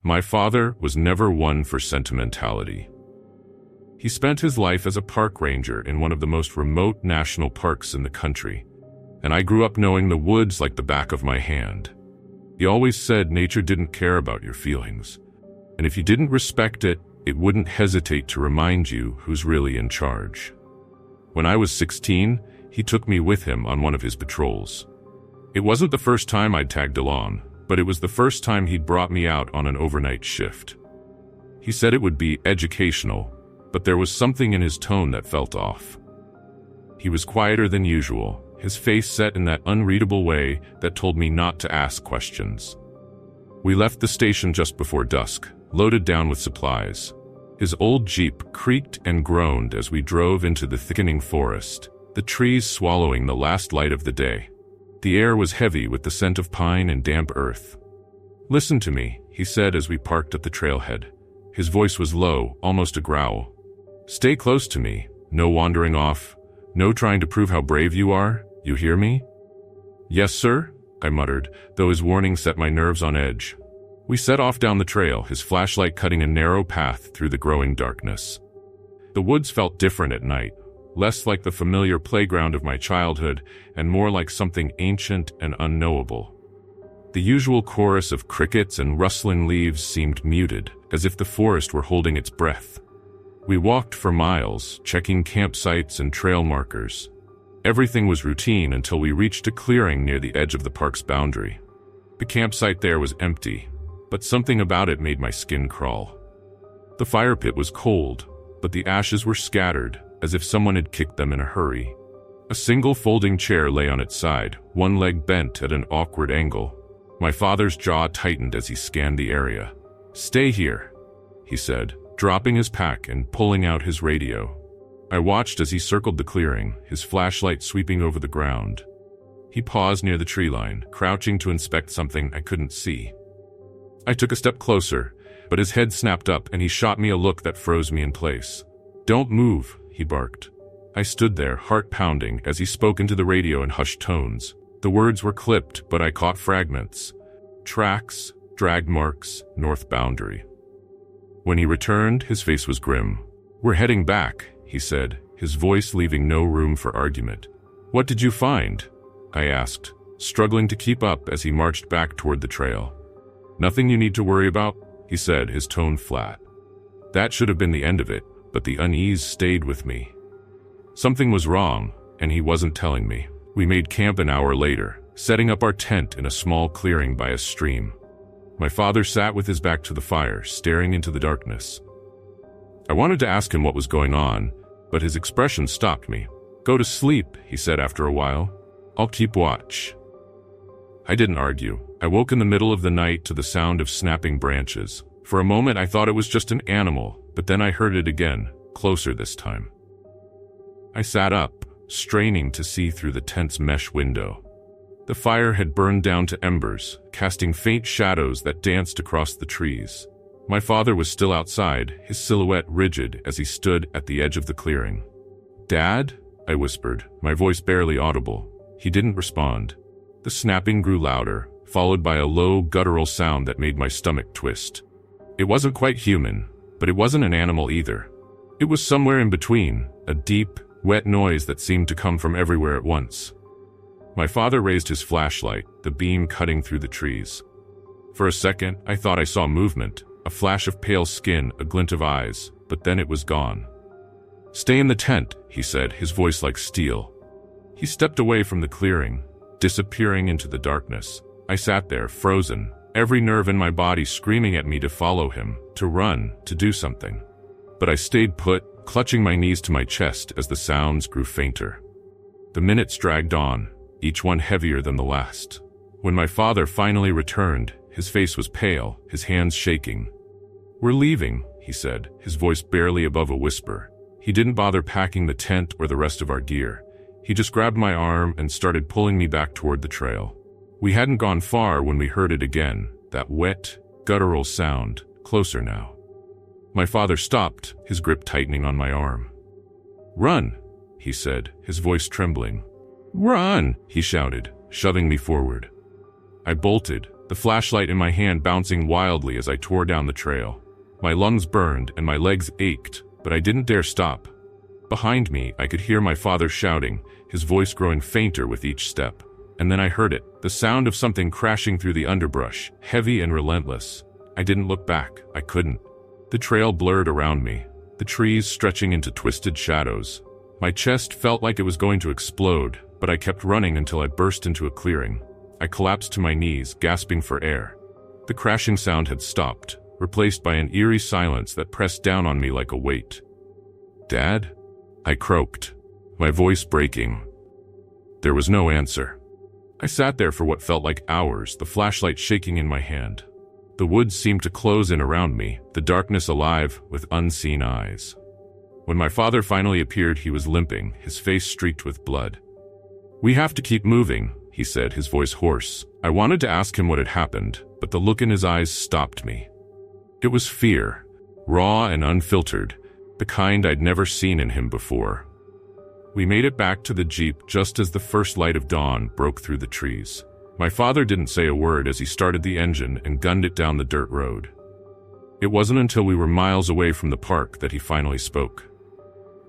My father was never one for sentimentality. He spent his life as a park ranger in one of the most remote national parks in the country, and I grew up knowing the woods like the back of my hand. He always said nature didn't care about your feelings, and if you didn't respect it, it wouldn't hesitate to remind you who's really in charge. When I was 16, he took me with him on one of his patrols. It wasn't the first time I'd tagged along, but it was the first time he'd brought me out on an overnight shift. He said it would be educational, but there was something in his tone that felt off. He was quieter than usual, his face set in that unreadable way that told me not to ask questions. We left the station just before dusk, loaded down with supplies. His old Jeep creaked and groaned as we drove into the thickening forest, the trees swallowing the last light of the day. The air was heavy with the scent of pine and damp earth. "Listen to me," he said as we parked at the trailhead. His voice was low, almost a growl. "Stay close to me, no wandering off, no trying to prove how brave you are, you hear me?" "Yes, sir," I muttered, though his warning set my nerves on edge. We set off down the trail, his flashlight cutting a narrow path through the growing darkness. The woods felt different at night, less like the familiar playground of my childhood and more like something ancient and unknowable. The usual chorus of crickets and rustling leaves seemed muted, as if the forest were holding its breath. We walked for miles, checking campsites and trail markers. Everything was routine until we reached a clearing near the edge of the park's boundary. The campsite there was empty, but something about it made my skin crawl. The fire pit was cold, but the ashes were scattered, as if someone had kicked them in a hurry. A single folding chair lay on its side, one leg bent at an awkward angle. My father's jaw tightened as he scanned the area. "Stay here," he said, dropping his pack and pulling out his radio. I watched as he circled the clearing, his flashlight sweeping over the ground. He paused near the tree line, crouching to inspect something I couldn't see. I took a step closer, but his head snapped up and he shot me a look that froze me in place. "Don't move," he barked. I stood there, heart pounding, as he spoke into the radio in hushed tones. The words were clipped, but I caught fragments. Tracks, drag marks, north boundary. When he returned, his face was grim. "We're heading back," he said, his voice leaving no room for argument. "What did you find?" I asked, struggling to keep up as he marched back toward the trail. "Nothing you need to worry about," he said, his tone flat. That should have been the end of it, but the unease stayed with me. Something was wrong, and he wasn't telling me. We made camp an hour later, setting up our tent in a small clearing by a stream. My father sat with his back to the fire, staring into the darkness. I wanted to ask him what was going on, but his expression stopped me. "Go to sleep," he said after a while. "I'll keep watch." I didn't argue. I woke in the middle of the night to the sound of snapping branches. For a moment I thought it was just an animal, but then I heard it again, closer this time. I sat up, straining to see through the tent's mesh window. The fire had burned down to embers, casting faint shadows that danced across the trees. My father was still outside, his silhouette rigid as he stood at the edge of the clearing. "Dad?" I whispered, my voice barely audible. He didn't respond. The snapping grew louder, followed by a low, guttural sound that made my stomach twist. It wasn't quite human, but it wasn't an animal either. It was somewhere in between, a deep, wet noise that seemed to come from everywhere at once. My father raised his flashlight, the beam cutting through the trees. For a second, I thought I saw movement, a flash of pale skin, a glint of eyes, but then it was gone. "Stay in the tent," he said, his voice like steel. He stepped away from the clearing, disappearing into the darkness. I sat there, frozen, every nerve in my body screaming at me to follow him, to run, to do something. But I stayed put, clutching my knees to my chest as the sounds grew fainter. The minutes dragged on, each one heavier than the last. When my father finally returned, his face was pale, his hands shaking. "We're leaving," he said, his voice barely above a whisper. He didn't bother packing the tent or the rest of our gear. He just grabbed my arm and started pulling me back toward the trail. We hadn't gone far when we heard it again, that wet, guttural sound, closer now. My father stopped, his grip tightening on my arm. "Run," he said, his voice trembling. "Run," he shouted, shoving me forward. I bolted, the flashlight in my hand bouncing wildly as I tore down the trail. My lungs burned and my legs ached, but I didn't dare stop. Behind me, I could hear my father shouting, his voice growing fainter with each step. And then I heard it, the sound of something crashing through the underbrush, heavy and relentless. I didn't look back. I couldn't. The trail blurred around me, the trees stretching into twisted shadows. My chest felt like it was going to explode, but I kept running until I burst into a clearing. I collapsed to my knees, gasping for air. The crashing sound had stopped, replaced by an eerie silence that pressed down on me like a weight. "Dad?" I croaked, my voice breaking. There was no answer. I sat there for what felt like hours, the flashlight shaking in my hand. The woods seemed to close in around me, the darkness alive with unseen eyes. When my father finally appeared, he was limping, his face streaked with blood. "We have to keep moving," he said, his voice hoarse. I wanted to ask him what had happened, but the look in his eyes stopped me. It was fear, raw and unfiltered, the kind I'd never seen in him before. We made it back to the Jeep just as the first light of dawn broke through the trees. My father didn't say a word as he started the engine and gunned it down the dirt road. It wasn't until we were miles away from the park that he finally spoke.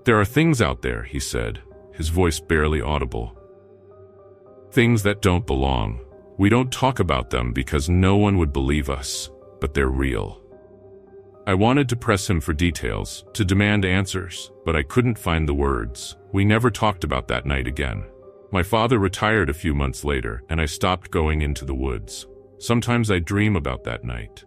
"There are things out there," he said, his voice barely audible. "Things that don't belong. We don't talk about them because no one would believe us, but they're real." I wanted to press him for details, to demand answers, but I couldn't find the words. We never talked about that night again. My father retired a few months later, and I stopped going into the woods. Sometimes I dream about that night.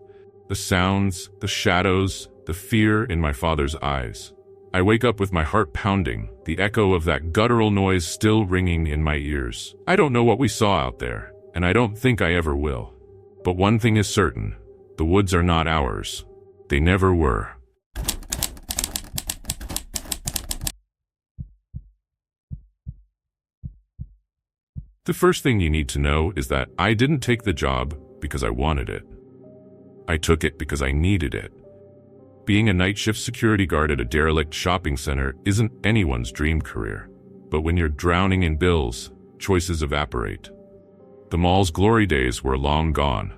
The sounds, the shadows, the fear in my father's eyes. I wake up with my heart pounding, the echo of that guttural noise still ringing in my ears. I don't know what we saw out there, and I don't think I ever will. But one thing is certain, the woods are not ours. They never were. The first thing you need to know is that I didn't take the job because I wanted it. I took it because I needed it. Being a night shift security guard at a derelict shopping center isn't anyone's dream career. But when you're drowning in bills, choices evaporate. The mall's glory days were long gone.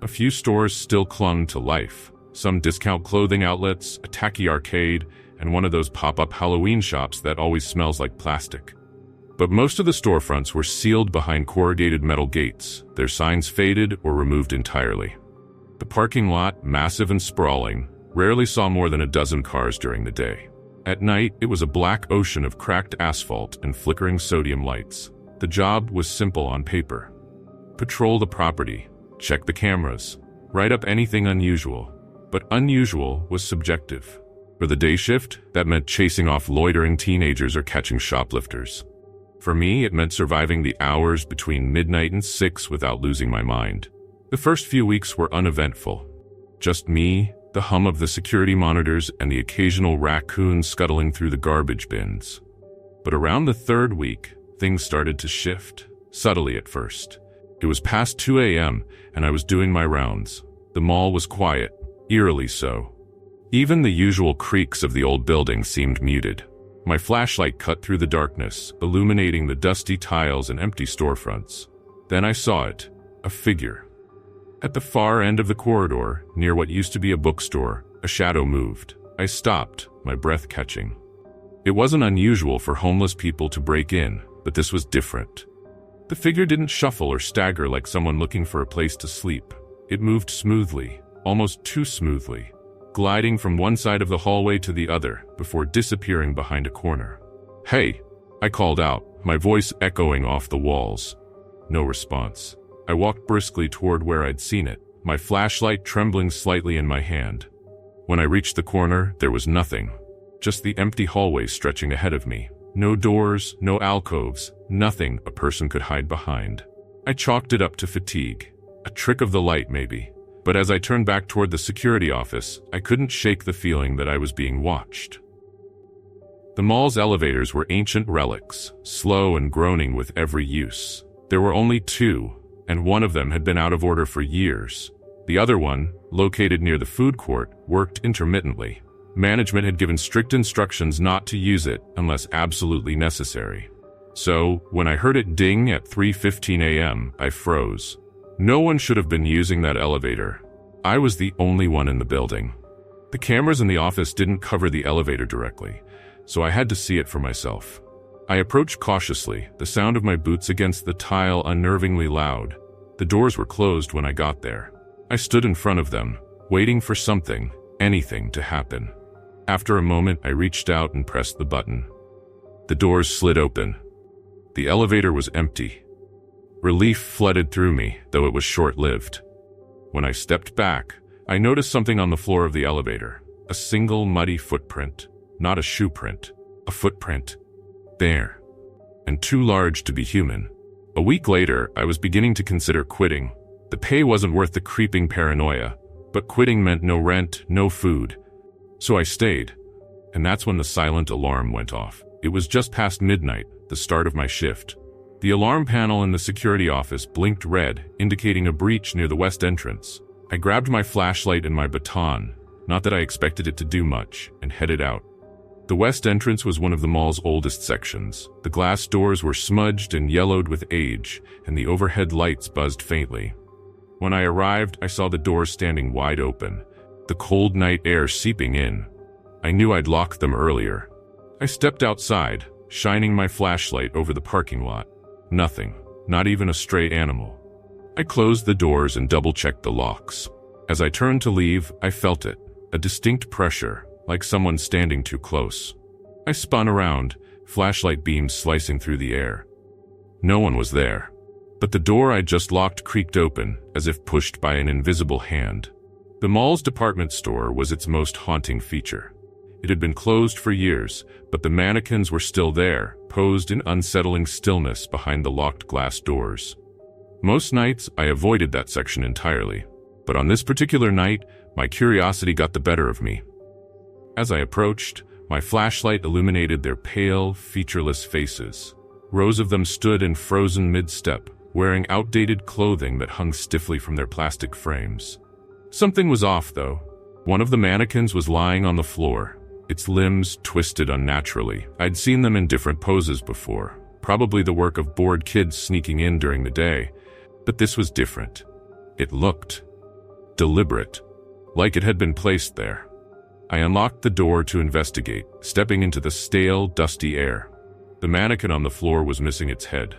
A few stores still clung to life. Some discount clothing outlets, a tacky arcade, and one of those pop-up Halloween shops that always smells like plastic. But most of the storefronts were sealed behind corrugated metal gates, their signs faded or removed entirely. The parking lot, massive and sprawling, rarely saw more than a dozen cars during the day. At night, it was a black ocean of cracked asphalt and flickering sodium lights. The job was simple on paper. Patrol the property, check the cameras, write up anything unusual. But unusual was subjective. For the day shift, that meant chasing off loitering teenagers or catching shoplifters. For me, it meant surviving the hours between midnight and 6 without losing my mind. The first few weeks were uneventful. Just me, the hum of the security monitors, and the occasional raccoon scuttling through the garbage bins. But around the third week, things started to shift, subtly at first. It was past 2 a.m., and I was doing my rounds. The mall was quiet. Eerily so. Even the usual creaks of the old building seemed muted. My flashlight cut through the darkness, illuminating the dusty tiles and empty storefronts. Then I saw it, a figure. At the far end of the corridor, near what used to be a bookstore, a shadow moved. I stopped, my breath catching. It wasn't unusual for homeless people to break in, but this was different. The figure didn't shuffle or stagger like someone looking for a place to sleep. It moved smoothly. Almost too smoothly, gliding from one side of the hallway to the other before disappearing behind a corner. "Hey!" I called out, my voice echoing off the walls. No response. I walked briskly toward where I'd seen it, my flashlight trembling slightly in my hand. When I reached the corner, there was nothing. Just the empty hallway stretching ahead of me. No doors, no alcoves, nothing a person could hide behind. I chalked it up to fatigue. A trick of the light, maybe. But as I turned back toward the security office, I couldn't shake the feeling that I was being watched. The mall's elevators were ancient relics, slow and groaning with every use. There were only 2, and one of them had been out of order for years. The other one, located near the food court, worked intermittently. Management had given strict instructions not to use it unless absolutely necessary. So, when I heard it ding at 3:15 a.m., I froze. No one should have been using that elevator. I was the only one in the building. The cameras in the office didn't cover the elevator directly, so I had to see it for myself. I approached cautiously, the sound of my boots against the tile unnervingly loud. The doors were closed when I got there. I stood in front of them, waiting for something, anything to happen. After a moment, I reached out and pressed the button. The doors slid open. The elevator was empty. Relief flooded through me, though it was short-lived. When I stepped back, I noticed something on the floor of the elevator. A single muddy footprint. Not a shoe print. A footprint. There. And too large to be human. A week later, I was beginning to consider quitting. The pay wasn't worth the creeping paranoia, but quitting meant no rent, no food. So I stayed. And that's when the silent alarm went off. It was just past midnight, the start of my shift. The alarm panel in the security office blinked red, indicating a breach near the west entrance. I grabbed my flashlight and my baton, not that I expected it to do much, and headed out. The west entrance was one of the mall's oldest sections. The glass doors were smudged and yellowed with age, and the overhead lights buzzed faintly. When I arrived, I saw the doors standing wide open, the cold night air seeping in. I knew I'd locked them earlier. I stepped outside, shining my flashlight over the parking lot. Nothing, not even a stray animal. I closed the doors and double-checked the locks. As I turned to leave, I felt it, a distinct pressure, like someone standing too close. I spun around, flashlight beams slicing through the air. No one was there. But the door I'd just locked creaked open, as if pushed by an invisible hand. The mall's department store was its most haunting feature. It had been closed for years, but the mannequins were still there, posed in unsettling stillness behind the locked glass doors. Most nights, I avoided that section entirely, but on this particular night, my curiosity got the better of me. As I approached, my flashlight illuminated their pale, featureless faces. Rows of them stood in frozen mid-step, wearing outdated clothing that hung stiffly from their plastic frames. Something was off, though. One of the mannequins was lying on the floor, its limbs twisted unnaturally. I'd seen them in different poses before, probably the work of bored kids sneaking in during the day. But this was different. It looked deliberate, like it had been placed there. I unlocked the door to investigate, stepping into the stale, dusty air. The mannequin on the floor was missing its head.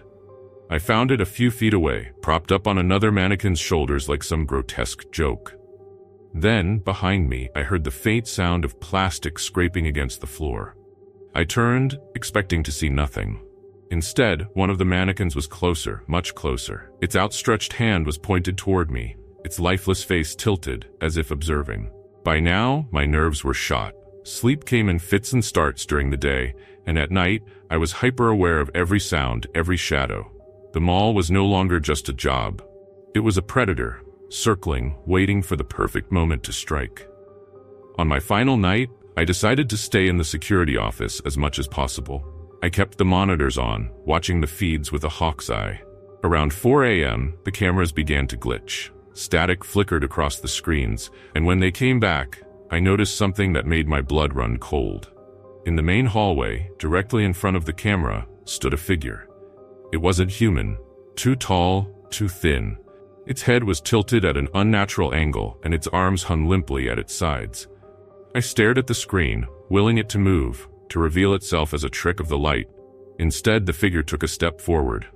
I found it a few feet away, propped up on another mannequin's shoulders like some grotesque joke. Then, behind me, I heard the faint sound of plastic scraping against the floor. I turned, expecting to see nothing. Instead, one of the mannequins was closer, much closer. Its outstretched hand was pointed toward me, its lifeless face tilted, as if observing. By now, my nerves were shot. Sleep came in fits and starts during the day, and at night, I was hyper-aware of every sound, every shadow. The mall was no longer just a job. It was a predator, circling, waiting for the perfect moment to strike. On my final night, I decided to stay in the security office as much as possible. I kept the monitors on, watching the feeds with a hawk's eye. Around 4 a.m., the cameras began to glitch. Static flickered across the screens, and when they came back, I noticed something that made my blood run cold. In the main hallway, directly in front of the camera, stood a figure. It wasn't human. Too tall, too thin. Its head was tilted at an unnatural angle, and its arms hung limply at its sides. I stared at the screen, willing it to move, to reveal itself as a trick of the light. Instead, the figure took a step forward.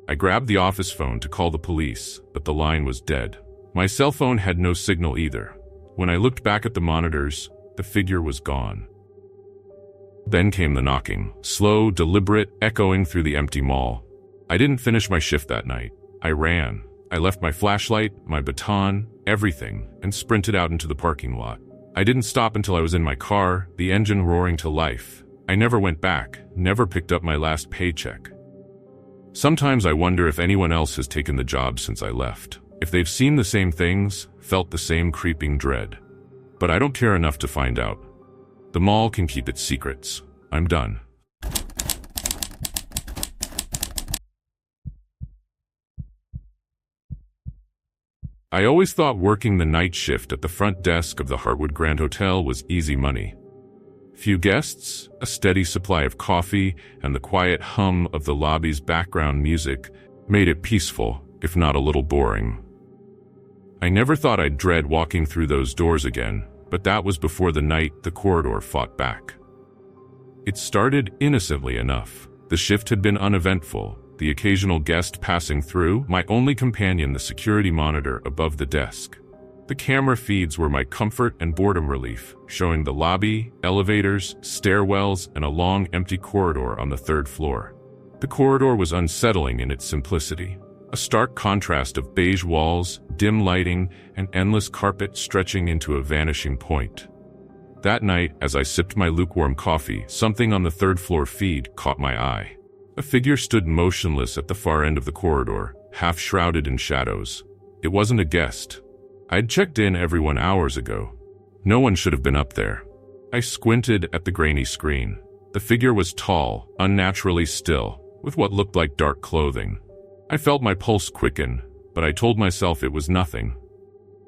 I grabbed the office phone to call the police, but the line was dead. My cell phone had no signal either. When I looked back at the monitors, the figure was gone. Then came the knocking, slow, deliberate, echoing through the empty mall. I didn't finish my shift that night. I ran. I left my flashlight, my baton, everything, and sprinted out into the parking lot. I didn't stop until I was in my car, the engine roaring to life. I never went back, never picked up my last paycheck. Sometimes I wonder if anyone else has taken the job since I left. If they've seen the same things, felt the same creeping dread. But I don't care enough to find out. The mall can keep its secrets. I'm done. I always thought working the night shift at the front desk of the Heartwood Grand Hotel was easy money. Few guests, a steady supply of coffee, and the quiet hum of the lobby's background music made it peaceful, if not a little boring. I never thought I'd dread walking through those doors again, but that was before the night the corridor fought back. It started innocently enough. The shift had been uneventful, the occasional guest passing through, my only companion the security monitor above the desk. The camera feeds were my comfort and boredom relief, showing the lobby, elevators, stairwells, and a long empty corridor on the third floor. The corridor was unsettling in its simplicity, a stark contrast of beige walls, dim lighting, and endless carpet stretching into a vanishing point. That night, as I sipped my lukewarm coffee, something on the third floor feed caught my eye. A figure stood motionless at the far end of the corridor, half shrouded in shadows. It wasn't a guest. I'd checked in everyone hours ago. No one should have been up there. I squinted at the grainy screen. The figure was tall, unnaturally still, with what looked like dark clothing. I felt my pulse quicken, but I told myself it was nothing.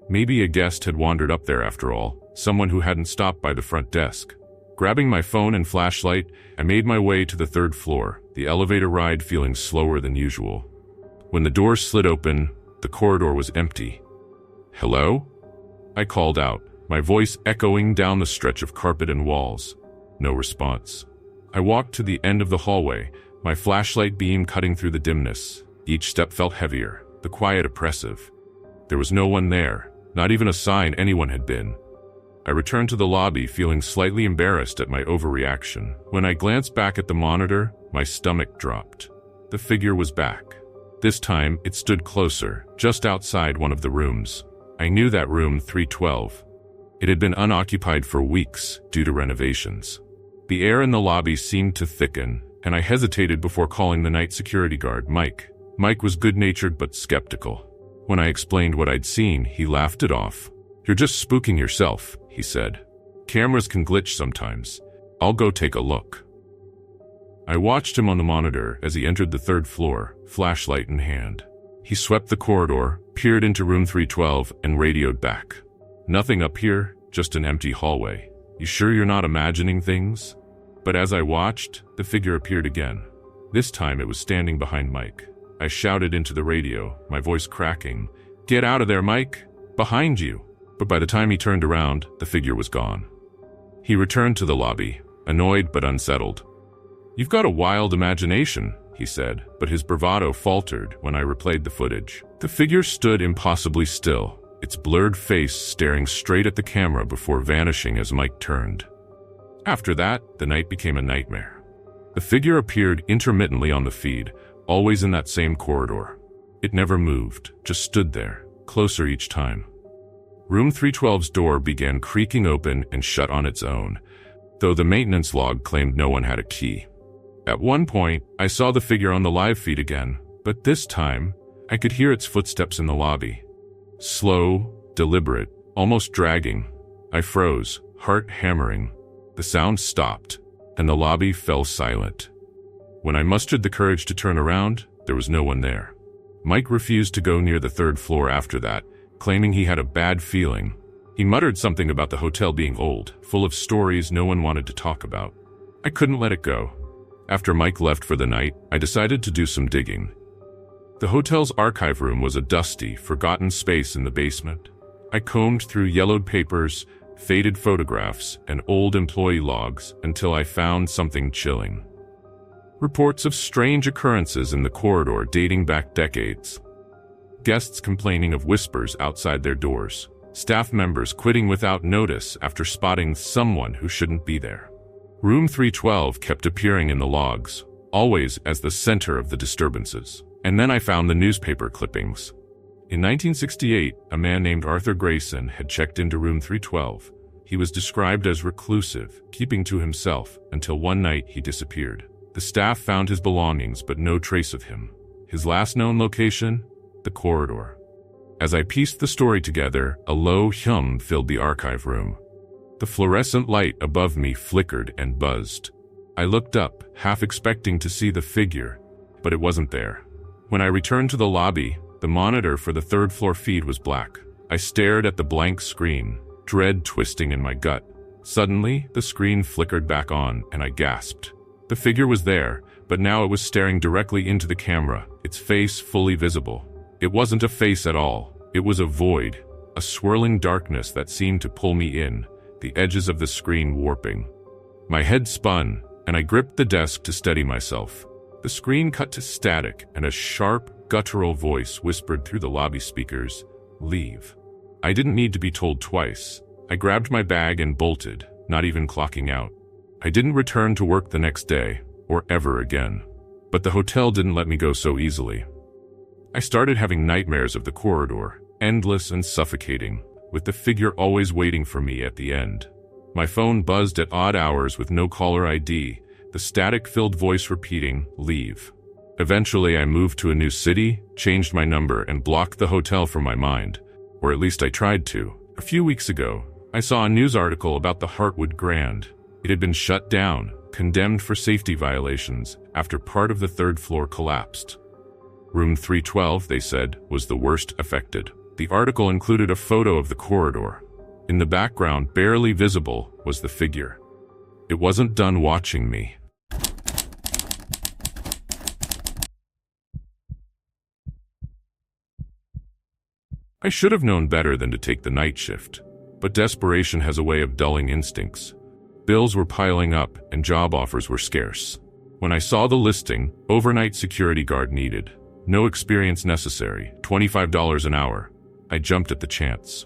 Maybe a guest had wandered up there after all, someone who hadn't stopped by the front desk. Grabbing my phone and flashlight, I made my way to the third floor, the elevator ride feeling slower than usual. When the doors slid open, the corridor was empty. "Hello?" I called out, my voice echoing down the stretch of carpet and walls. No response. I walked to the end of the hallway, my flashlight beam cutting through the dimness. Each step felt heavier, the quiet oppressive. There was no one there, not even a sign anyone had been. I returned to the lobby feeling slightly embarrassed at my overreaction. When I glanced back at the monitor, my stomach dropped. The figure was back. This time, it stood closer, just outside one of the rooms. I knew that room 312. It had been unoccupied for weeks due to renovations. The air in the lobby seemed to thicken, and I hesitated before calling the night security guard, Mike. Mike was good-natured but skeptical. When I explained what I'd seen, he laughed it off. "You're just spooking yourself," he said. "Cameras can glitch sometimes. I'll go take a look." I watched him on the monitor as he entered the third floor, flashlight in hand. He swept the corridor, peered into room 312, and radioed back. "Nothing up here, just an empty hallway. You sure you're not imagining things?" But as I watched, the figure appeared again. This time it was standing behind Mike. I shouted into the radio, my voice cracking, "Get out of there, Mike! Behind you!" But by the time he turned around, the figure was gone. He returned to the lobby, annoyed but unsettled. "You've got a wild imagination," he said, but his bravado faltered when I replayed the footage. The figure stood impossibly still, its blurred face staring straight at the camera before vanishing as Mike turned. After that, the night became a nightmare. The figure appeared intermittently on the feed, always in that same corridor. It never moved, just stood there, closer each time. Room 312's door began creaking open and shut on its own, though the maintenance log claimed no one had a key. At one point, I saw the figure on the live feed again, but this time, I could hear its footsteps in the lobby. Slow, deliberate, almost dragging. I froze, heart hammering. The sound stopped, and the lobby fell silent. When I mustered the courage to turn around, there was no one there. Mike refused to go near the third floor after that, claiming he had a bad feeling. He muttered something about the hotel being old, full of stories no one wanted to talk about. I couldn't let it go. After Mike left for the night, I decided to do some digging. The hotel's archive room was a dusty, forgotten space in the basement. I combed through yellowed papers, faded photographs, and old employee logs until I found something chilling. Reports of strange occurrences in the corridor dating back decades. Guests complaining of whispers outside their doors. Staff members quitting without notice after spotting someone who shouldn't be there. Room 312 kept appearing in the logs, always as the center of the disturbances. And then I found the newspaper clippings. In 1968, a man named Arthur Grayson had checked into room 312. He was described as reclusive, keeping to himself, until one night he disappeared. The staff found his belongings, but no trace of him. His last known location? The corridor. As I pieced the story together, a low hum filled the archive room. The fluorescent light above me flickered and buzzed. I looked up, half expecting to see the figure, but it wasn't there. When I returned to the lobby, the monitor for the third floor feed was black. I stared at the blank screen, dread twisting in my gut. Suddenly, the screen flickered back on, and I gasped. The figure was there, but now it was staring directly into the camera, its face fully visible. It wasn't a face at all. It was a void, a swirling darkness that seemed to pull me in, the edges of the screen warping. My head spun, and I gripped the desk to steady myself. The screen cut to static, and a sharp, guttural voice whispered through the lobby speakers, "Leave." I didn't need to be told twice. I grabbed my bag and bolted, not even clocking out. I didn't return to work the next day, or ever again. But the hotel didn't let me go so easily. I started having nightmares of the corridor, endless and suffocating, with the figure always waiting for me at the end. My phone buzzed at odd hours with no caller ID, the static-filled voice repeating, "Leave." Eventually, I moved to a new city, changed my number, and blocked the hotel from my mind. Or at least I tried to. A few weeks ago, I saw a news article about the Heartwood Grand. It had been shut down, condemned for safety violations, after part of the third floor collapsed. Room 312, they said, was the worst affected. The article included a photo of the corridor. In the background, barely visible, was the figure. It wasn't done watching me. I should have known better than to take the night shift, but desperation has a way of dulling instincts. Bills were piling up and job offers were scarce. When I saw the listing, overnight security guard needed, no experience necessary, $25 an hour, I jumped at the chance.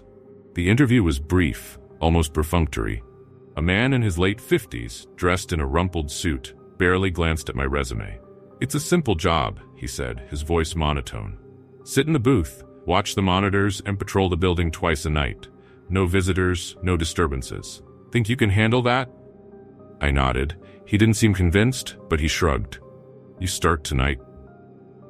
The interview was brief, almost perfunctory. A man in his late 50s, dressed in a rumpled suit, barely glanced at my resume. "It's a simple job," he said, his voice monotone. "Sit in the booth, watch the monitors, and patrol the building twice a night. No visitors, no disturbances. Think you can handle that?" I nodded. He didn't seem convinced, but he shrugged. "You start tonight."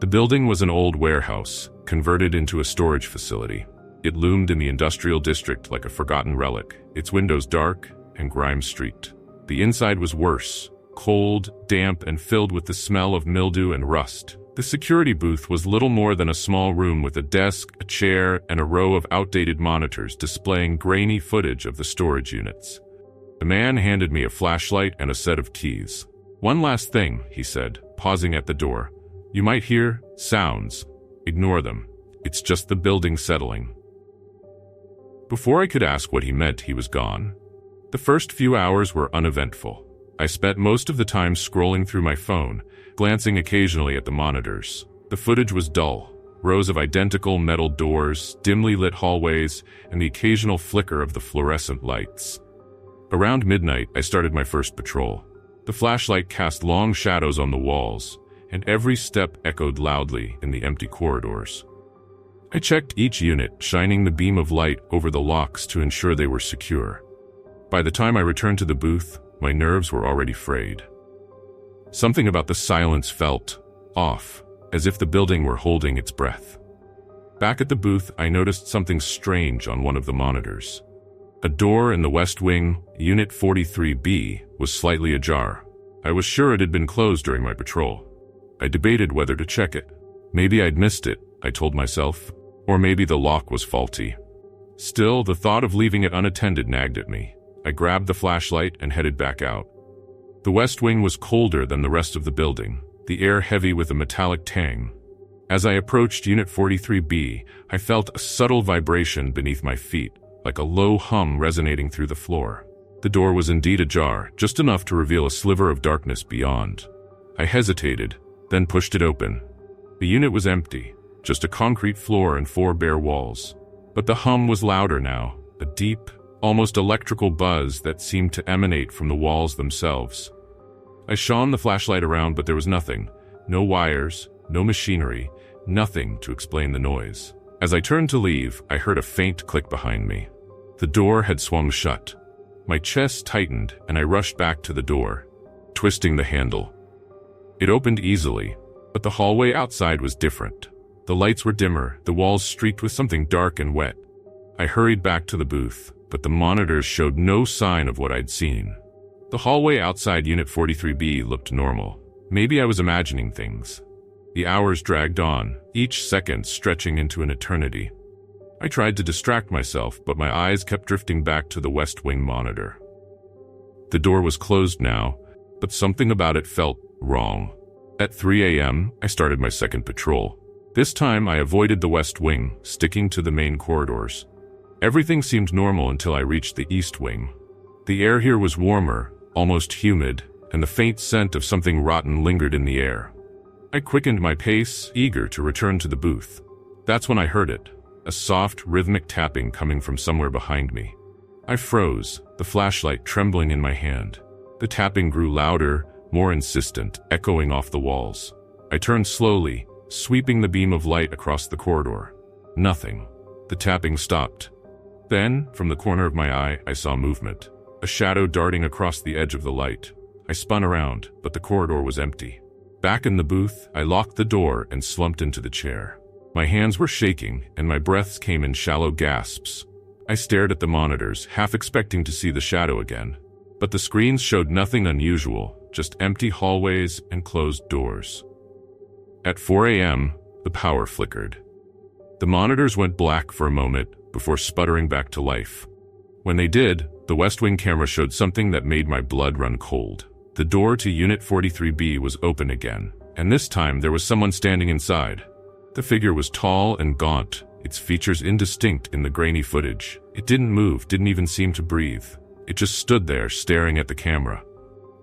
The building was an old warehouse, converted into a storage facility. It loomed in the industrial district like a forgotten relic, its windows dark and grime-streaked. The inside was worse, cold, damp, and filled with the smell of mildew and rust. The security booth was little more than a small room with a desk, a chair, and a row of outdated monitors displaying grainy footage of the storage units. The man handed me a flashlight and a set of keys. "One last thing," he said, pausing at the door. "You might hear sounds. Ignore them. It's just the building settling." Before I could ask what he meant, he was gone. The first few hours were uneventful. I spent most of the time scrolling through my phone, glancing occasionally at the monitors. The footage was dull. Rows of identical metal doors, dimly lit hallways, and the occasional flicker of the fluorescent lights. Around midnight, I started my first patrol. The flashlight cast long shadows on the walls, and every step echoed loudly in the empty corridors. I checked each unit, shining the beam of light over the locks to ensure they were secure. By the time I returned to the booth, my nerves were already frayed. Something about the silence felt off, as if the building were holding its breath. Back at the booth, I noticed something strange on one of the monitors. A door in the West Wing, Unit 43B, was slightly ajar. I was sure it had been closed during my patrol. I debated whether to check it. Maybe I'd missed it, I told myself, or maybe the lock was faulty. Still, the thought of leaving it unattended nagged at me. I grabbed the flashlight and headed back out. The West Wing was colder than the rest of the building, the air heavy with a metallic tang. As I approached Unit 43B, I felt a subtle vibration beneath my feet, like a low hum resonating through the floor. The door was indeed ajar, just enough to reveal a sliver of darkness beyond. I hesitated, then pushed it open. The unit was empty, just a concrete floor and 4 bare walls. But the hum was louder now, a deep, almost electrical buzz that seemed to emanate from the walls themselves. I shone the flashlight around, but there was nothing. No wires, no machinery, nothing to explain the noise. As I turned to leave, I heard a faint click behind me. The door had swung shut. My chest tightened, and I rushed back to the door, twisting the handle. It opened easily, but the hallway outside was different. The lights were dimmer, the walls streaked with something dark and wet. I hurried back to the booth, but the monitors showed no sign of what I'd seen. The hallway outside Unit 43B looked normal. Maybe I was imagining things. The hours dragged on, each second stretching into an eternity. I tried to distract myself, but my eyes kept drifting back to the West Wing monitor. The door was closed now, but something about it felt wrong. At 3 a.m., I started my second patrol. This time I avoided the west wing, sticking to the main corridors. Everything seemed normal until I reached the east wing. The air here was warmer, almost humid, and the faint scent of something rotten lingered in the air. I quickened my pace, eager to return to the booth. That's when I heard it, a soft, rhythmic tapping coming from somewhere behind me. I froze, the flashlight trembling in my hand. The tapping grew louder, more insistent, echoing off the walls. I turned slowly, sweeping the beam of light across the corridor. Nothing. The tapping stopped. Then, from the corner of my eye, I saw movement. A shadow darting across the edge of the light. I spun around, but the corridor was empty. Back in the booth, I locked the door and slumped into the chair. My hands were shaking, and my breaths came in shallow gasps. I stared at the monitors, half expecting to see the shadow again. But the screens showed nothing unusual, just empty hallways and closed doors. At 4 a.m., the power flickered. The monitors went black for a moment before sputtering back to life. When they did, the West Wing camera showed something that made my blood run cold. The door to Unit 43B was open again, and this time there was someone standing inside. The figure was tall and gaunt, its features indistinct in the grainy footage. It didn't move, didn't even seem to breathe. It just stood there, staring at the camera.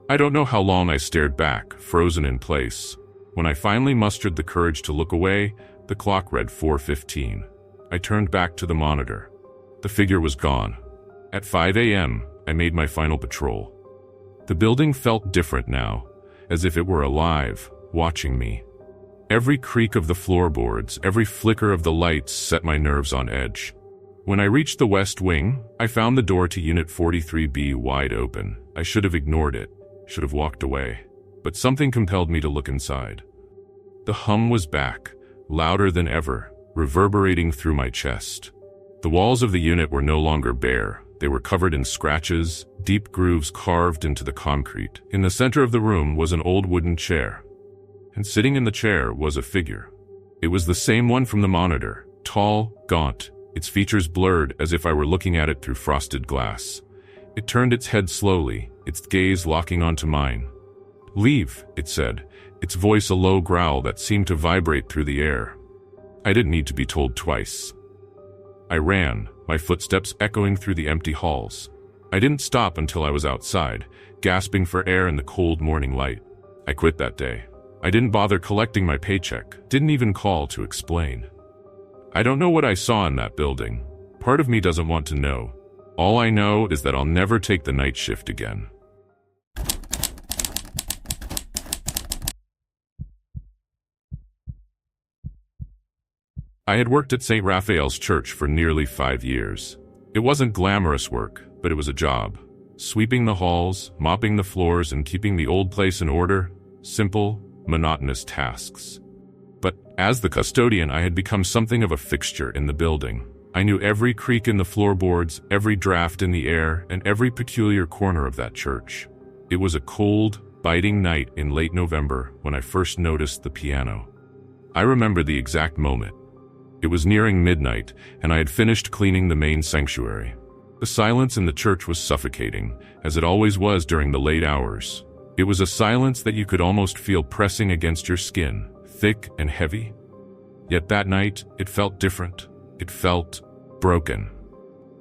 I don't know how long I stared back, frozen in place. When I finally mustered the courage to look away, the clock read 4:15. I turned back to the monitor. The figure was gone. At 5 a.m., I made my final patrol. The building felt different now, as if it were alive, watching me. Every creak of the floorboards, every flicker of the lights set my nerves on edge. When I reached the West Wing, I found the door to Unit 43B wide open. I should have ignored it, should have walked away. But something compelled me to look inside. The hum was back, louder than ever, reverberating through my chest. The walls of the unit were no longer bare. They were covered in scratches, deep grooves carved into the concrete. In the center of the room was an old wooden chair. And sitting in the chair was a figure. It was the same one from the monitor, tall, gaunt, its features blurred as if I were looking at it through frosted glass. It turned its head slowly, its gaze locking onto mine. "Leave," it said, its voice a low growl that seemed to vibrate through the air. I didn't need to be told twice. I ran, my footsteps echoing through the empty halls. I didn't stop until I was outside, gasping for air in the cold morning light. I quit that day. I didn't bother collecting my paycheck, didn't even call to explain. I don't know what I saw in that building. Part of me doesn't want to know. All I know is that I'll never take the night shift again. I had worked at St. Raphael's Church for nearly 5 years. It wasn't glamorous work, but it was a job. Sweeping the halls, mopping the floors, and keeping the old place in order. Simple, monotonous tasks. But as the custodian, I had become something of a fixture in the building. I knew every creak in the floorboards, every draft in the air, and every peculiar corner of that church. It was a cold, biting night in late November when I first noticed the piano. I remember the exact moment. It was nearing midnight, and I had finished cleaning the main sanctuary. The silence in the church was suffocating, as it always was during the late hours. It was a silence that you could almost feel pressing against your skin, thick and heavy. Yet that night, it felt different. It felt broken.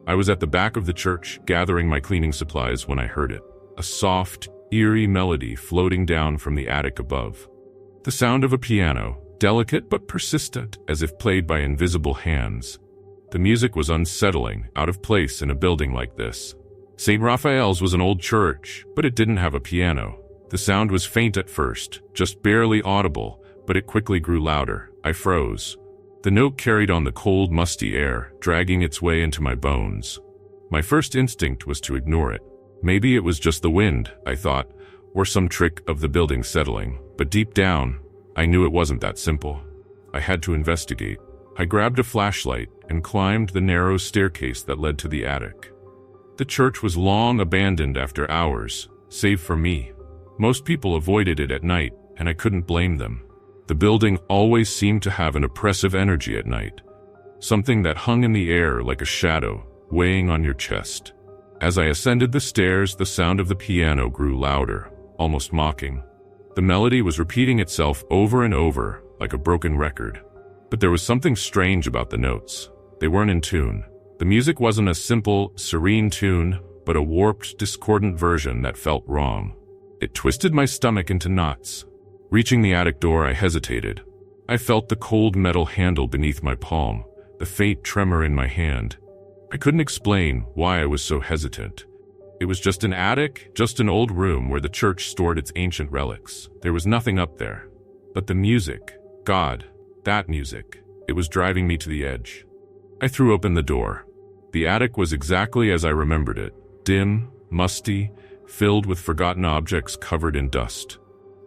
I was at the back of the church, gathering my cleaning supplies when I heard it. A soft, eerie melody floating down from the attic above. The sound of a piano, delicate but persistent, as if played by invisible hands. The music was unsettling, out of place in a building like this. St. Raphael's was an old church, but it didn't have a piano. The sound was faint at first, just barely audible, but it quickly grew louder. I froze. The note carried on the cold, musty air, dragging its way into my bones. My first instinct was to ignore it. Maybe it was just the wind, I thought, or some trick of the building settling. But deep down, I knew it wasn't that simple. I had to investigate. I grabbed a flashlight and climbed the narrow staircase that led to the attic. The church was long abandoned after hours, save for me. Most people avoided it at night, and I couldn't blame them. The building always seemed to have an oppressive energy at night, something that hung in the air like a shadow, weighing on your chest. As I ascended the stairs, the sound of the piano grew louder, almost mocking. The melody was repeating itself over and over, like a broken record. But there was something strange about the notes. They weren't in tune. The music wasn't a simple, serene tune, but a warped, discordant version that felt wrong. It twisted my stomach into knots. Reaching the attic door, I hesitated. I felt the cold metal handle beneath my palm, the faint tremor in my hand. I couldn't explain why I was so hesitant. It was just an attic, just an old room where the church stored its ancient relics. There was nothing up there. But the music, God, that music, it was driving me to the edge. I threw open the door. The attic was exactly as I remembered it, dim, musty, filled with forgotten objects covered in dust.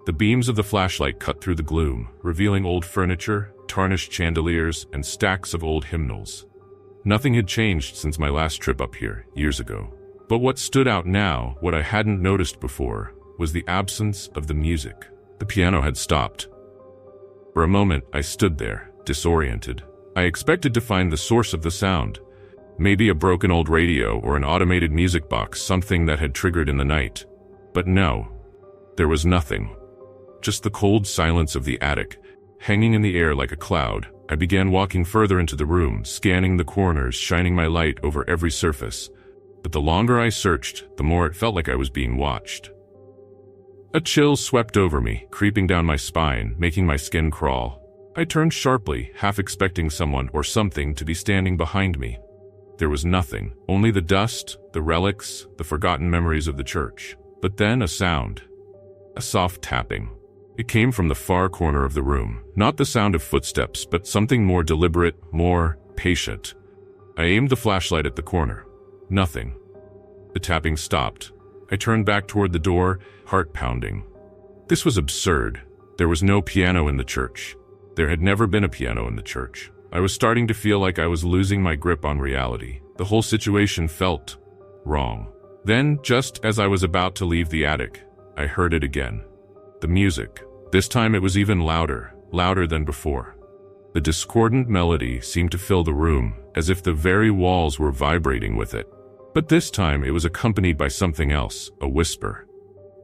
The beams of the flashlight cut through the gloom, revealing old furniture, tarnished chandeliers, and stacks of old hymnals. Nothing had changed since my last trip up here, years ago. But what stood out now, what I hadn't noticed before, was the absence of the music. The piano had stopped. For a moment, I stood there, disoriented. I expected to find the source of the sound. Maybe a broken old radio or an automated music box, something that had triggered in the night. But no, there was nothing. Just the cold silence of the attic, hanging in the air like a cloud. I began walking further into the room, scanning the corners, shining my light over every surface. But the longer I searched, the more it felt like I was being watched. A chill swept over me, creeping down my spine, making my skin crawl. I turned sharply, half expecting someone or something to be standing behind me. There was nothing, only the dust, the relics, the forgotten memories of the church. But then a sound. A soft tapping. It came from the far corner of the room, not the sound of footsteps, but something more deliberate, more patient. I aimed the flashlight at the corner. Nothing. The tapping stopped. I turned back toward the door, heart pounding. This was absurd. There was no piano in the church. There had never been a piano in the church. I was starting to feel like I was losing my grip on reality. The whole situation felt wrong. Then, just as I was about to leave the attic, I heard it again. The music. This time it was even louder, louder than before. The discordant melody seemed to fill the room, as if the very walls were vibrating with it. But this time it was accompanied by something else, a whisper.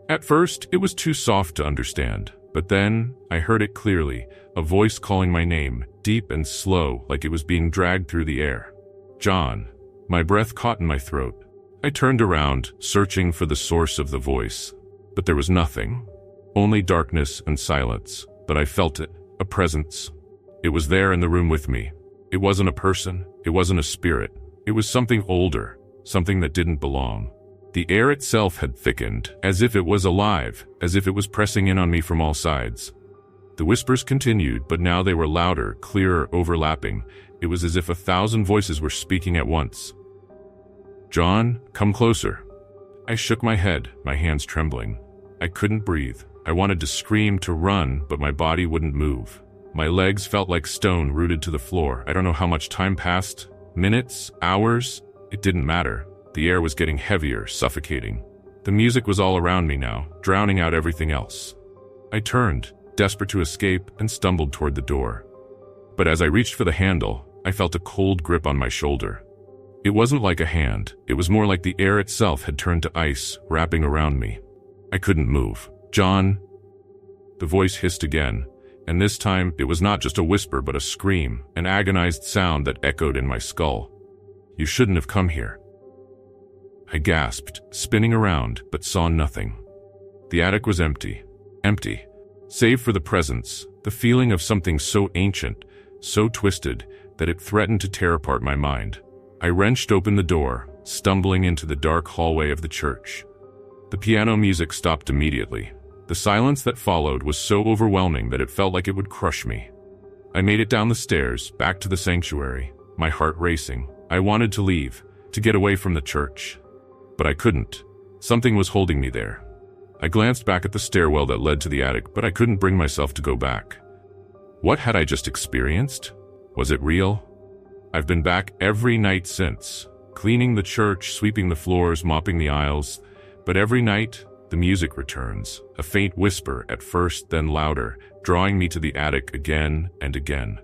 At first, it was too soft to understand, but then I heard it clearly, a voice calling my name, deep and slow, like it was being dragged through the air. John. My breath caught in my throat. I turned around, searching for the source of the voice. But there was nothing. Only darkness and silence. But I felt it, a presence. It was there in the room with me. It wasn't a person, it wasn't a spirit. It was something older, something that didn't belong. The air itself had thickened, as if it was alive, as if it was pressing in on me from all sides. The whispers continued, but now they were louder, clearer, overlapping. It was as if 1,000 voices were speaking at once. John, come closer. I shook my head, my hands trembling. I couldn't breathe. I wanted to scream, to run, but my body wouldn't move. My legs felt like stone rooted to the floor. I don't know how much time passed. Minutes? Hours? It didn't matter. The air was getting heavier, suffocating. The music was all around me now, drowning out everything else. I turned, desperate to escape, and stumbled toward the door. But as I reached for the handle, I felt a cold grip on my shoulder. It wasn't like a hand. It was more like the air itself had turned to ice, wrapping around me. I couldn't move. John. The voice hissed again, and this time it was not just a whisper but a scream, an agonized sound that echoed in my skull. You shouldn't have come here. I gasped, spinning around, but saw nothing. The attic was empty. Empty. Save for the presence, the feeling of something so ancient, so twisted, that it threatened to tear apart my mind. I wrenched open the door, stumbling into the dark hallway of the church. The piano music stopped immediately. The silence that followed was so overwhelming that it felt like it would crush me. I made it down the stairs, back to the sanctuary, my heart racing. I wanted to leave, to get away from the church. But I couldn't. Something was holding me there. I glanced back at the stairwell that led to the attic, but I couldn't bring myself to go back. What had I just experienced? Was it real? I've been back every night since, cleaning the church, sweeping the floors, mopping the aisles, but every night, the music returns, a faint whisper at first, then louder, drawing me to the attic again and again.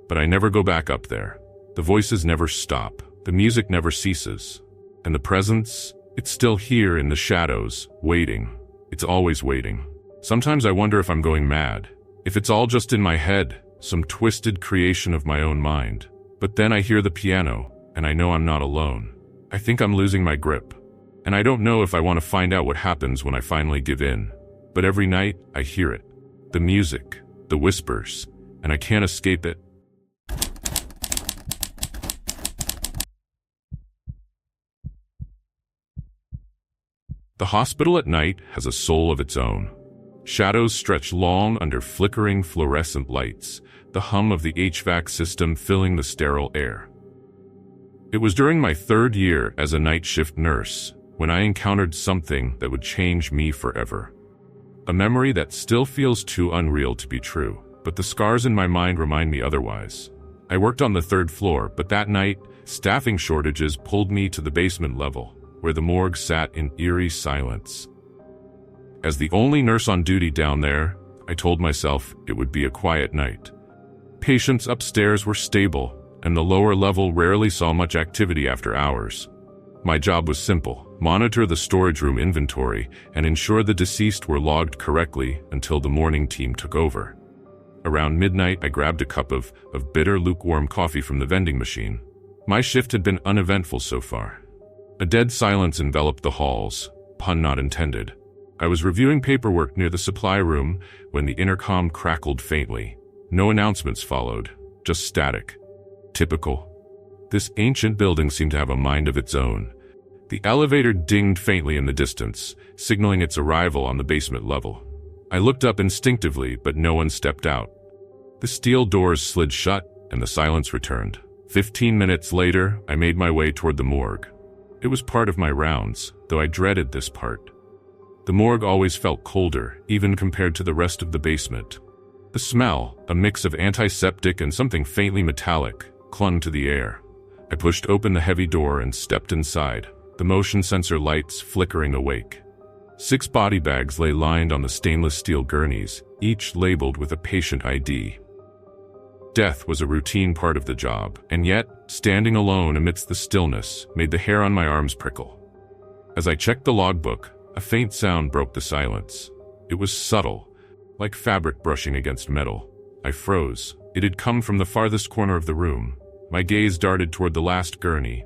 But I never go back up there. The voices never stop, the music never ceases, and the presence, it's still here in the shadows, waiting. It's always waiting. Sometimes I wonder if I'm going mad, if it's all just in my head, some twisted creation of my own mind. But then I hear the piano, and I know I'm not alone. I think I'm losing my grip. And I don't know if I want to find out what happens when I finally give in. But every night, I hear it. The music, the whispers, and I can't escape it. The hospital at night has a soul of its own. Shadows stretch long under flickering fluorescent lights, the hum of the HVAC system filling the sterile air. It was during my 3rd year as a night shift nurse when I encountered something that would change me forever. A memory that still feels too unreal to be true, but the scars in my mind remind me otherwise. I worked on the 3rd floor, but that night, staffing shortages pulled me to the basement level, where the morgue sat in eerie silence. As the only nurse on duty down there, I told myself it would be a quiet night. Patients upstairs were stable, and the lower level rarely saw much activity after hours. My job was simple: monitor the storage room inventory and ensure the deceased were logged correctly until the morning team took over. Around midnight, I grabbed a cup of bitter, lukewarm coffee from the vending machine. My shift had been uneventful so far. A dead silence enveloped the halls, pun not intended. I was reviewing paperwork near the supply room when the intercom crackled faintly. No announcements followed, just static. Typical. This ancient building seemed to have a mind of its own. The elevator dinged faintly in the distance, signaling its arrival on the basement level. I looked up instinctively, but no one stepped out. The steel doors slid shut, and the silence returned. 15 minutes later, I made my way toward the morgue. It was part of my rounds, though I dreaded this part. The morgue always felt colder, even compared to the rest of the basement. The smell, a mix of antiseptic and something faintly metallic, clung to the air. I pushed open the heavy door and stepped inside, the motion sensor lights flickering awake. 6 body bags lay lined on the stainless steel gurneys, each labeled with a patient ID. Death was a routine part of the job, and yet, standing alone amidst the stillness made the hair on my arms prickle. As I checked the logbook, a faint sound broke the silence. It was subtle, like fabric brushing against metal. I froze. It had come from the farthest corner of the room. My gaze darted toward the last gurney.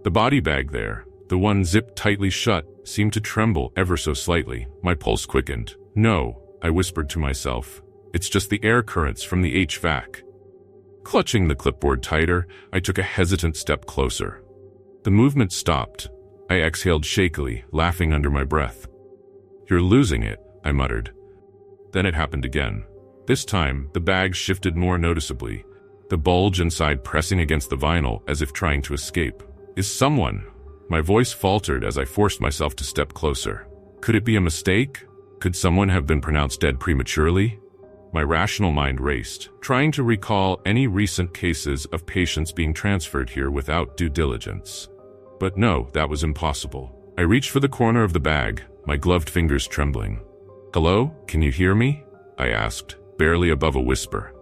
The body bag there, the one zipped tightly shut, seemed to tremble ever so slightly. My pulse quickened. "No," I whispered to myself. "It's just the air currents from the HVAC." Clutching the clipboard tighter, I took a hesitant step closer. The movement stopped. I exhaled shakily, laughing under my breath. "You're losing it," I muttered. Then it happened again. This time, the bag shifted more noticeably, the bulge inside pressing against the vinyl as if trying to escape. "Is someone?" My voice faltered as I forced myself to step closer. Could it be a mistake? Could someone have been pronounced dead prematurely? My rational mind raced, trying to recall any recent cases of patients being transferred here without due diligence. But no, that was impossible. I reached for the corner of the bag, my gloved fingers trembling. "Hello? Can you hear me?" I asked, barely above a whisper.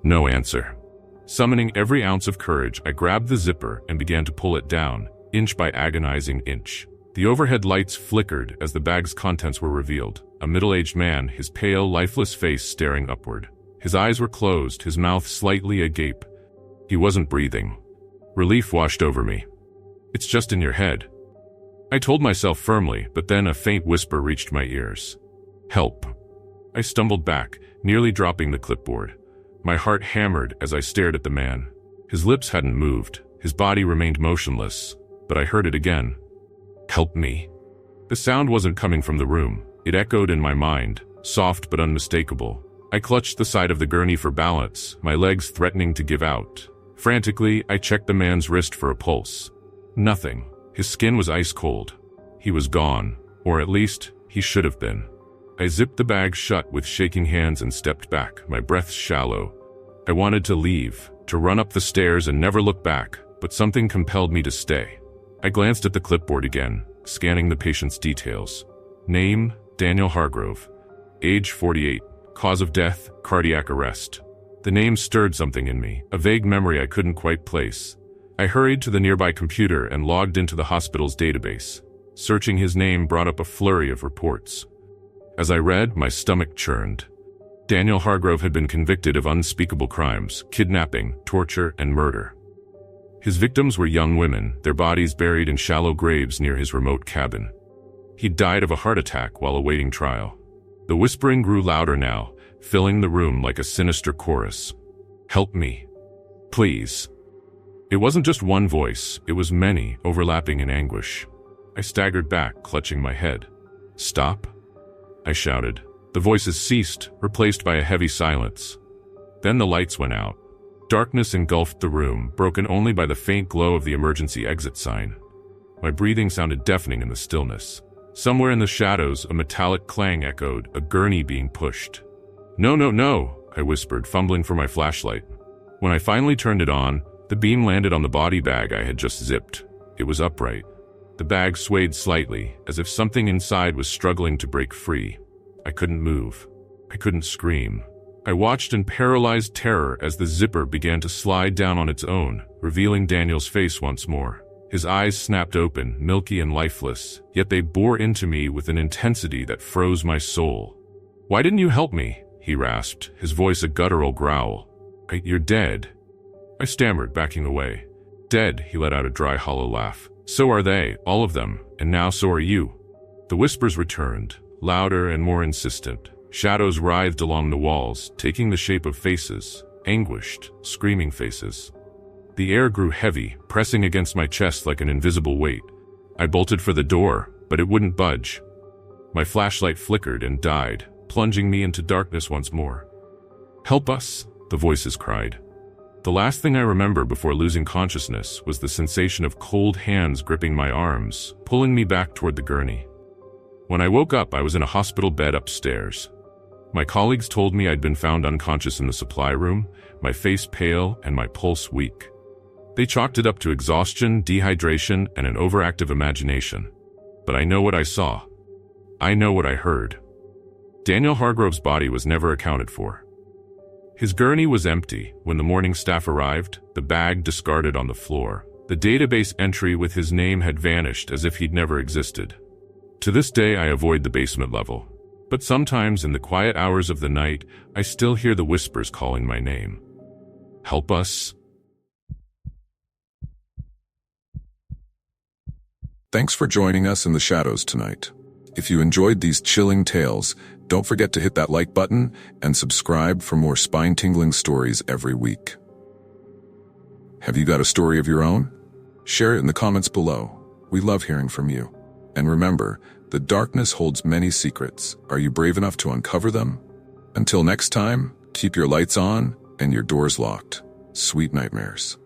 No answer. Summoning every ounce of courage, I grabbed the zipper and began to pull it down, inch by agonizing inch. The overhead lights flickered as the bag's contents were revealed. A middle-aged man, his pale, lifeless face staring upward. His eyes were closed, his mouth slightly agape. He wasn't breathing. Relief washed over me. "It's just in your head," I told myself firmly, but then a faint whisper reached my ears. "Help." I stumbled back, nearly dropping the clipboard. My heart hammered as I stared at the man. His lips hadn't moved, his body remained motionless, but I heard it again. "Help me." The sound wasn't coming from the room. It echoed in my mind, soft but unmistakable. I clutched the side of the gurney for balance, my legs threatening to give out. Frantically, I checked the man's wrist for a pulse. Nothing. His skin was ice cold. He was gone, or at least, he should have been. I zipped the bag shut with shaking hands and stepped back, my breath shallow. I wanted to leave, to run up the stairs and never look back, but something compelled me to stay. I glanced at the clipboard again, scanning the patient's details. Name, Daniel Hargrove. Age 48. Cause of death, cardiac arrest. The name stirred something in me, a vague memory I couldn't quite place. I hurried to the nearby computer and logged into the hospital's database. Searching his name brought up a flurry of reports. As I read, my stomach churned. Daniel Hargrove had been convicted of unspeakable crimes, kidnapping, torture, and murder. His victims were young women, their bodies buried in shallow graves near his remote cabin. He'd died of a heart attack while awaiting trial. The whispering grew louder now, filling the room like a sinister chorus. "Help me. Please." It wasn't just one voice, it was many, overlapping in anguish. I staggered back, clutching my head. "Stop," I shouted. The voices ceased, replaced by a heavy silence. Then the lights went out. Darkness engulfed the room, broken only by the faint glow of the emergency exit sign. My breathing sounded deafening in the stillness. Somewhere in the shadows, a metallic clang echoed, a gurney being pushed. "No, no, no," I whispered, fumbling for my flashlight. When I finally turned it on, the beam landed on the body bag I had just zipped. It was upright. The bag swayed slightly, as if something inside was struggling to break free. I couldn't move. I couldn't scream. I watched in paralyzed terror as the zipper began to slide down on its own, revealing Daniel's face once more. His eyes snapped open, milky and lifeless, yet they bore into me with an intensity that froze my soul. "Why didn't you help me?" he rasped, his voice a guttural growl. "You're dead." I stammered, backing away. "Dead," he let out a dry, hollow laugh. "So are they, all of them, and now so are you." The whispers returned, louder and more insistent. Shadows writhed along the walls, taking the shape of faces, anguished, screaming faces. The air grew heavy, pressing against my chest like an invisible weight. I bolted for the door, but it wouldn't budge. My flashlight flickered and died, plunging me into darkness once more. "Help us," the voices cried. The last thing I remember before losing consciousness was the sensation of cold hands gripping my arms, pulling me back toward the gurney. When I woke up, I was in a hospital bed upstairs. My colleagues told me I'd been found unconscious in the supply room, my face pale and my pulse weak. They chalked it up to exhaustion, dehydration, and an overactive imagination. But I know what I saw. I know what I heard. Daniel Hargrove's body was never accounted for. His gurney was empty. When the morning staff arrived, the bag discarded on the floor. The database entry with his name had vanished as if he'd never existed. To this day, I avoid the basement level. But sometimes in the quiet hours of the night, I still hear the whispers calling my name. "Help us." Thanks for joining us in the shadows tonight. If you enjoyed these chilling tales, don't forget to hit that like button and subscribe for more spine-tingling stories every week. Have you got a story of your own? Share it in the comments below. We love hearing from you. And remember, the darkness holds many secrets. Are you brave enough to uncover them? Until next time, keep your lights on and your doors locked. Sweet nightmares.